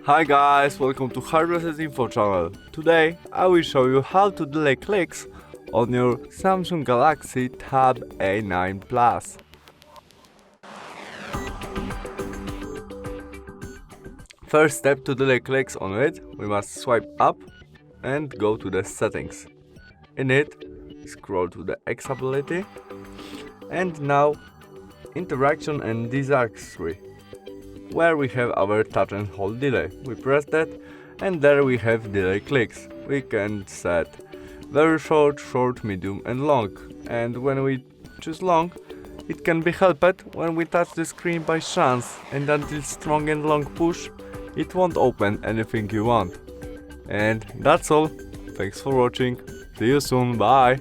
Hi guys, welcome to Hardware's Info channel. Today I will show you how to delay clicks on your Samsung Galaxy Tab A9 Plus. First step to delay clicks on it, we must swipe up and go to the settings. In it, scroll to the usability and now interaction and directory, where we have our touch and hold delay. We press that and there we have delay clicks. We can set very short, short, medium and long, and when we choose long, it can be helped when we touch the screen by chance, and until strong and long push, it won't open anything you want. And that's all. Thanks for watching. See you soon. Bye.